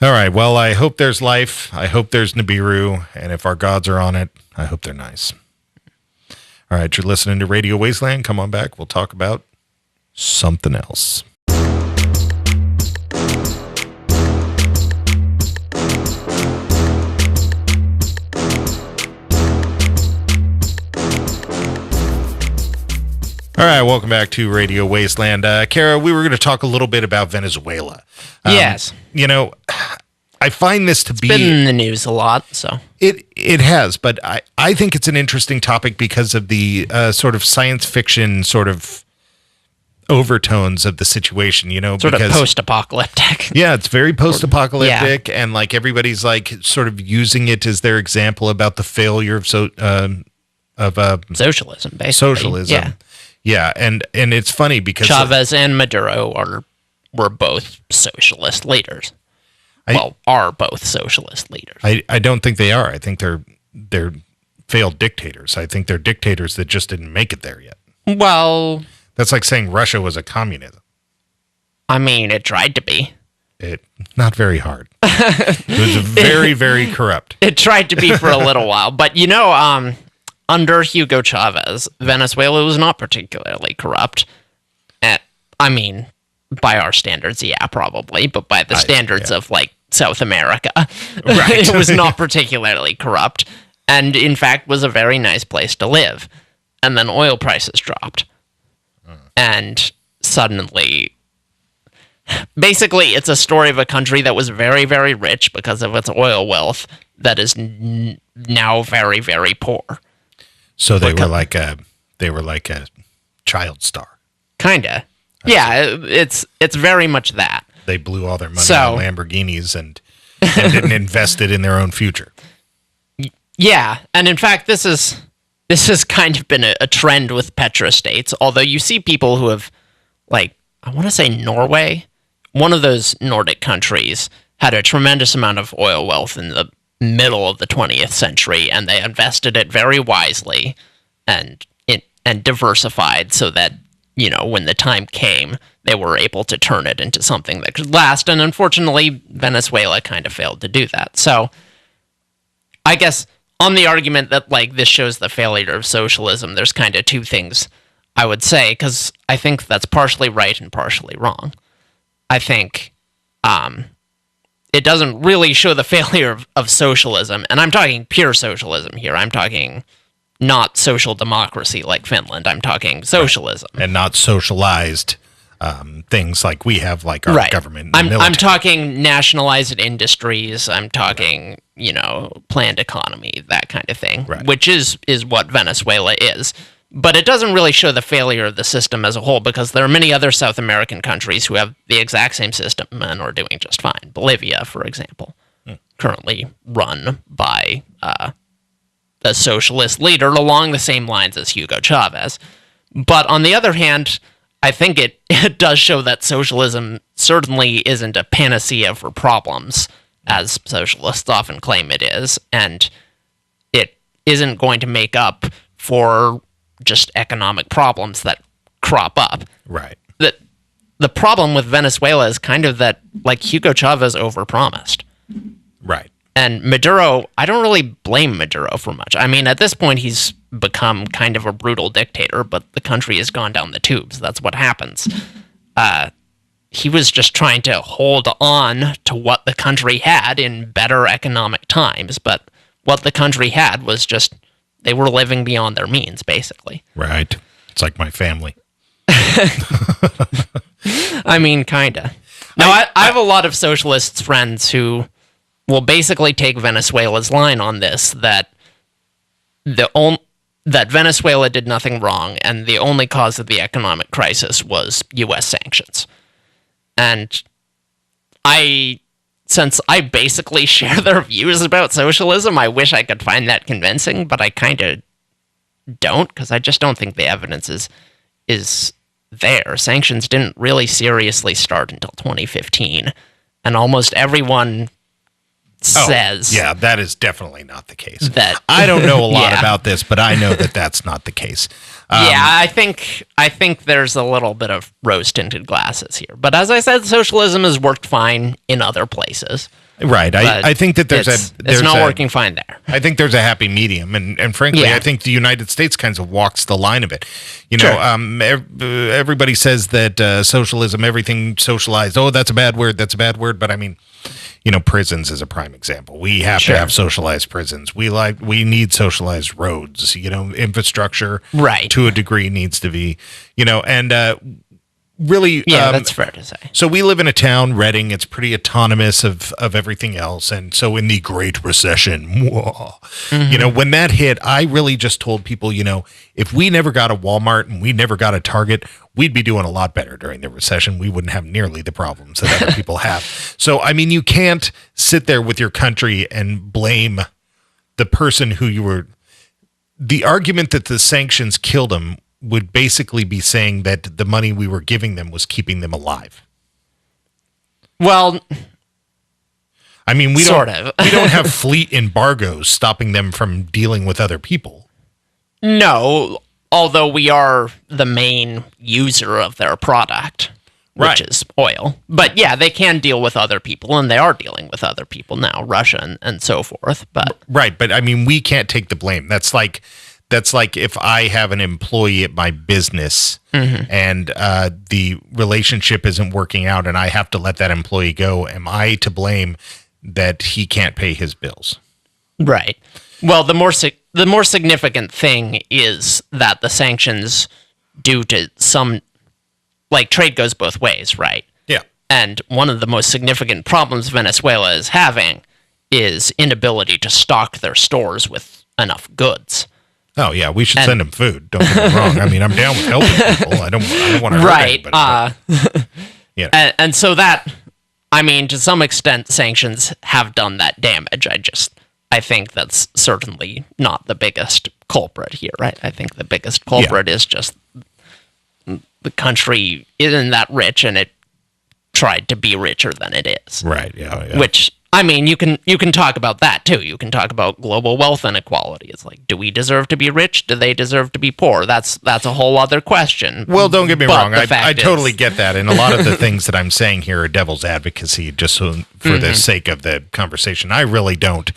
All right. Well, I hope there's life. I hope there's Nibiru. And if our gods are on it, I hope they're nice. All right. You're listening to Radio Wasteland. Come on back. We'll talk about something else. All right, welcome back to Radio Wasteland. Kara, we were going to talk a little bit about Venezuela. Yes. I find this to be... It's been in the news a lot, so... It has, but I think it's an interesting topic because of the sort of science fiction sort of overtones of the situation, Sort of post-apocalyptic. Yeah, it's very post-apocalyptic, and everybody's sort of using it as their example about the failure of socialism, basically. Socialism. Yeah. Yeah, and it's funny because Chavez and Maduro were both socialist leaders. Are both socialist leaders. I don't think they are. I think they're failed dictators. I think they're dictators that just didn't make it there yet. Well, that's like saying Russia was a communism. I mean, it tried to be. Not very hard. It was very, very corrupt. It tried to be for a little while, but under Hugo Chavez, Venezuela was not particularly corrupt. I mean, by our standards, yeah, probably, but by the standards of South America, right. It was not particularly corrupt, and in fact was a very nice place to live. And then oil prices dropped, and suddenly, basically, it's a story of a country that was very, very rich because of its oil wealth that is now very, very poor. So they were like a child star. Kinda. Yeah, it's very much that. They blew all their money on Lamborghinis and didn't invest it in their own future. Yeah, and in fact, this has kind of been a trend with petrostates, although you see people who have, I want to say Norway, one of those Nordic countries, had a tremendous amount of oil wealth in the middle of the 20th century, and they invested it very wisely and diversified so that, when the time came, they were able to turn it into something that could last. And unfortunately, Venezuela kind of failed to do that. So I guess on the argument that, this shows the failure of socialism, there's kind of two things I would say, because I think that's partially right and partially wrong. I think it doesn't really show the failure of socialism, and I'm talking pure socialism here. I'm talking not social democracy like Finland. I'm talking socialism. And not socialized things like we have, like our government and military. I'm talking nationalized industries. I'm talking, planned economy, that kind of thing, which is what Venezuela is. But it doesn't really show the failure of the system as a whole, because there are many other South American countries who have the exact same system and are doing just fine. Bolivia, for example, currently run by a socialist leader along the same lines as Hugo Chavez. But on the other hand, I think it does show that socialism certainly isn't a panacea for problems, as socialists often claim it is, and it isn't going to make up for just economic problems that crop up. Right. The problem with Venezuela is kind of that, Hugo Chavez overpromised. Right. And Maduro, I don't really blame Maduro for much. I mean, at this point, he's become kind of a brutal dictator, but the country has gone down the tubes. That's what happens. He was just trying to hold on to what the country had in better economic times, but what the country had was just, they were living beyond their means, basically. Right. It's like my family. I mean, kinda. Now, I have a lot of socialist friends who will basically take Venezuela's line on this, that that Venezuela did nothing wrong, and the only cause of the economic crisis was U.S. sanctions. And since I basically share their views about socialism, I wish I could find that convincing, but I kind of don't, because I just don't think the evidence is there. Sanctions didn't really seriously start until 2015, and almost everyone says... yeah, that is definitely not the case. I don't know a lot about this, but I know that that's not the case. I think there's a little bit of rose-tinted glasses here. But as I said, socialism has worked fine in other places. Right. I think that it's not working fine there. I think there's a happy medium, and frankly, I think the United States kind of walks the line of it. Everybody says that socialism, everything socialized. Oh, that's a bad word. That's a bad word. But I mean, prisons is a prime example. We have to have socialized prisons. We need socialized roads. Infrastructure, to a degree, needs to be. Really, that's fair to say. So we live in a town, Reading. It's pretty autonomous of everything else. And so in the Great Recession, when that hit, I really just told people, if we never got a Walmart and we never got a Target, we'd be doing a lot better during the recession. We wouldn't have nearly the problems that other people have. So, I mean, you can't sit there with your country and blame the person who you were. The argument that the sanctions killed them would basically be saying that the money we were giving them was keeping them alive. Well, I mean, we don't have fleet embargoes stopping them from dealing with other people. No, although we are the main user of their product, which is oil. But yeah, they can deal with other people, and they are dealing with other people now, Russia and so forth. But but I mean, we can't take the blame. That's like if I have an employee at my business and the relationship isn't working out and I have to let that employee go, am I to blame that he can't pay his bills? Right. Well, the more significant thing is that the sanctions, due to some, trade goes both ways, right? Yeah. And one of the most significant problems Venezuela is having is inability to stock their stores with enough goods. Oh, yeah, we should send them food. Don't get me wrong. I mean, I'm down with helping people. I don't want to hurt anybody. And so that, I mean, to some extent, sanctions have done that damage. I think that's certainly not the biggest culprit here, right? I think the biggest culprit is just the country isn't that rich, and it tried to be richer than it is. Right, yeah. Which, I mean, you can talk about that, too. You can talk about global wealth inequality. It's like, do we deserve to be rich? Do they deserve to be poor? That's a whole other question. Well, don't get me wrong. I totally get that. And a lot of the things that I'm saying here are devil's advocacy, just for the sake of the conversation. I really don't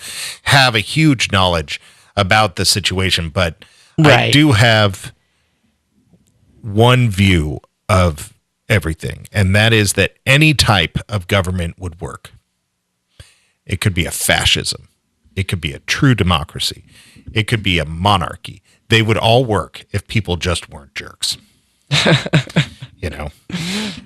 have a huge knowledge about the situation, but I do have one view of everything, and that is that any type of government would work. It could be a fascism. It could be a true democracy. It could be a monarchy. They would all work if people just weren't jerks.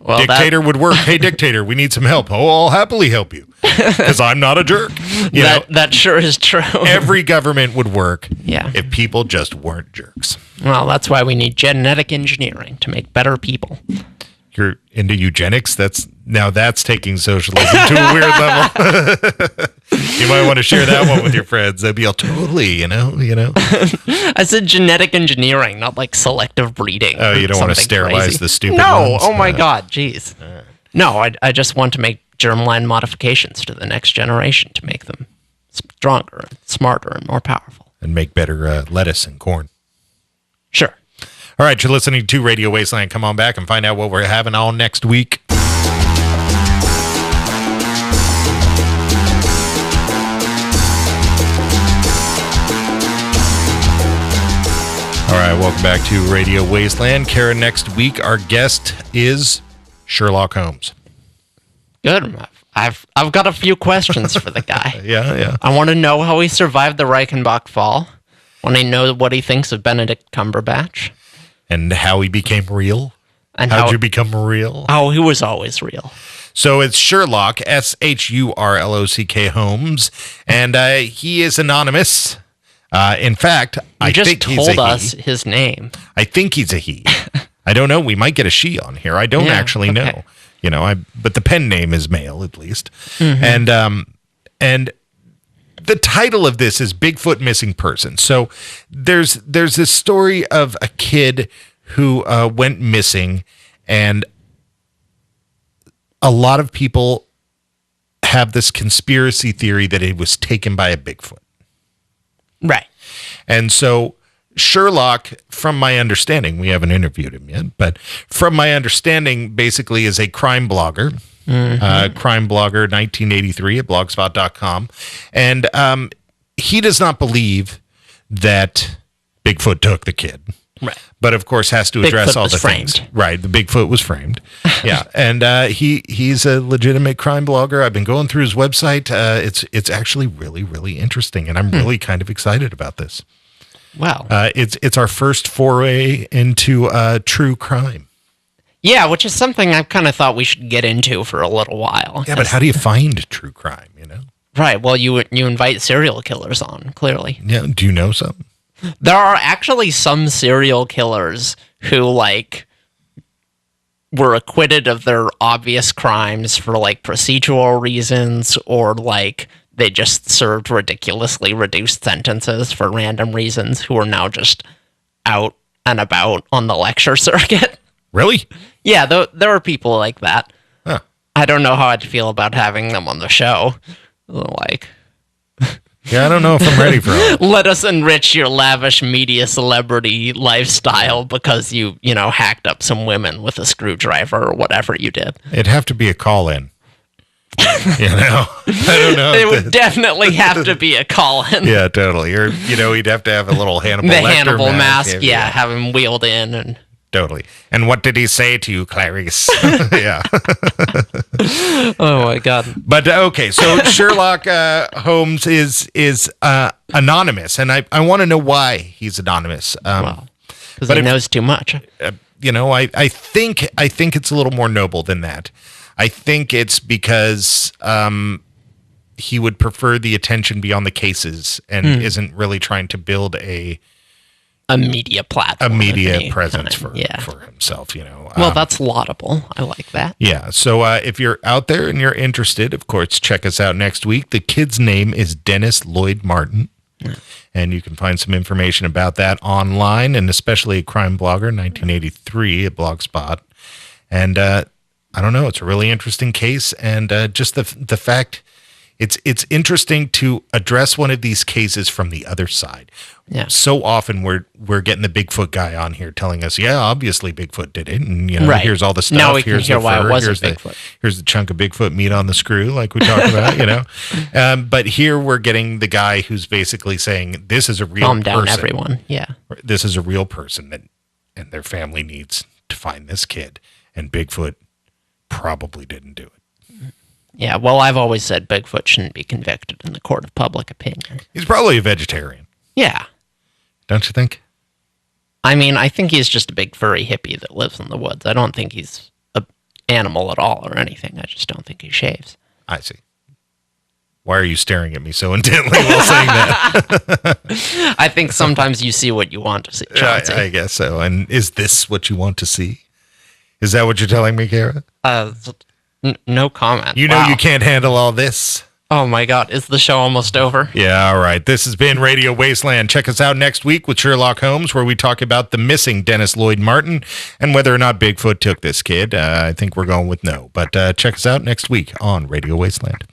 Well, dictator would work. Hey, dictator, we need some help. Oh, I'll happily help you because I'm not a jerk. That sure is true. Every government would work if people just weren't jerks. Well, that's why we need genetic engineering to make better people. You're into eugenics? That's taking socialism to a weird level. You might want to share that one with your friends. They'd be all totally, I said genetic engineering, not like selective breeding. Oh, you don't want to sterilize the stupid ones? Oh my God, jeez. No, I just want to make germline modifications to the next generation to make them stronger, and smarter, and more powerful. And make better lettuce and corn. Sure. All right, you're listening to Radio Wasteland. Come on back and find out what we're having on next week. All right, welcome back to Radio Wasteland. Kara, next week our guest is Sherlock Holmes. Good. I've got a few questions for the guy. Yeah. I want to know how he survived the Reichenbach fall. I want to know what he thinks of Benedict Cumberbatch. And how he became real. And how'd you become real? Oh, he was always real. So it's Sherlock, Shurlock Holmes, and he is anonymous. In fact, I think he's a he. Just told us his name. I think he's a he. I don't know. We might get a she on here. I don't actually know. But the pen name is male, at least. Mm-hmm. And the title of this is Bigfoot Missing Person. So there's this story of a kid who went missing, and a lot of people have this conspiracy theory that it was taken by a Bigfoot. Right. And so Sherlock, from my understanding, we haven't interviewed him yet, but from my understanding, basically is a crime blogger. Mm-hmm. Crime blogger 1983 at blogspot.com. And he does not believe that Bigfoot took the kid. Right. But of course has to address all the things. Right. The Bigfoot was framed. Yeah. And he's a legitimate crime blogger. I've been going through his website. It's actually really, really interesting. And I'm really kind of excited about this. Wow. It's our first foray into true crime. Yeah, which is something I've kind of thought we should get into for a little while. Yeah, but how do you find true crime, Right, well, you invite serial killers on, clearly. Yeah, do you know some? There are actually some serial killers who, were acquitted of their obvious crimes for, procedural reasons, or, they just served ridiculously reduced sentences for random reasons, who are now just out and about on the lecture circuit. Really? Yeah, there are people like that. Huh. I don't know how I'd feel about having them on the show. Yeah, I don't know if I'm ready for it. Let us enrich your lavish media celebrity lifestyle because you hacked up some women with a screwdriver or whatever you did. It'd have to be a call-in. I don't know. It would definitely have to be a call-in. Yeah, totally. Or, he'd have to have a little Hannibal Lecter Hannibal mask, have him wheeled in and... Totally. And what did he say to you, Clarice? Yeah. Oh my God. But okay, so Sherlock Holmes is anonymous, and I want to know why he's anonymous. Because he knows too much. I think it's a little more noble than that. I think it's because he would prefer the attention beyond the cases and isn't really trying to build a media platform. A media presence for himself, Well, that's laudable. I like that. Yeah. So if you're out there and you're interested, of course, check us out next week. The kid's name is Dennis Lloyd Martin. And you can find some information about that online, and especially a crime blogger, 1983 at Blogspot. And I don't know. It's a really interesting case, and just the fact it's interesting to address one of these cases from the other side. Yeah. So often we're getting the Bigfoot guy on here telling us, yeah, obviously Bigfoot did it, and right. Here's all the stuff. Now we can here's hear why fur, it wasn't Bigfoot. Here's the chunk of Bigfoot meat on the screw, like we talked about. But here we're getting the guy who's basically saying this is a real calm down, person. Everyone. Yeah, this is a real person and their family needs to find this kid, and Bigfoot probably didn't do it. Yeah, well, I've always said Bigfoot shouldn't be convicted in the court of public opinion. He's probably a vegetarian. Yeah. Don't you think? I mean, I think he's just a big furry hippie that lives in the woods. I don't think he's an animal at all or anything. I just don't think he shaves. I see. Why are you staring at me so intently while saying that? I think sometimes you see what you want to see, Chauncey. I guess so. And is this what you want to see? Is that what you're telling me, Kara? No comment. You know you can't handle all this. Oh my God, is the show almost over? Yeah, all right. This has been Radio Wasteland. Check us out next week with Sherlock Holmes, where we talk about the missing Dennis Lloyd Martin and whether or not Bigfoot took this kid. I think we're going with no. But check us out next week on Radio Wasteland.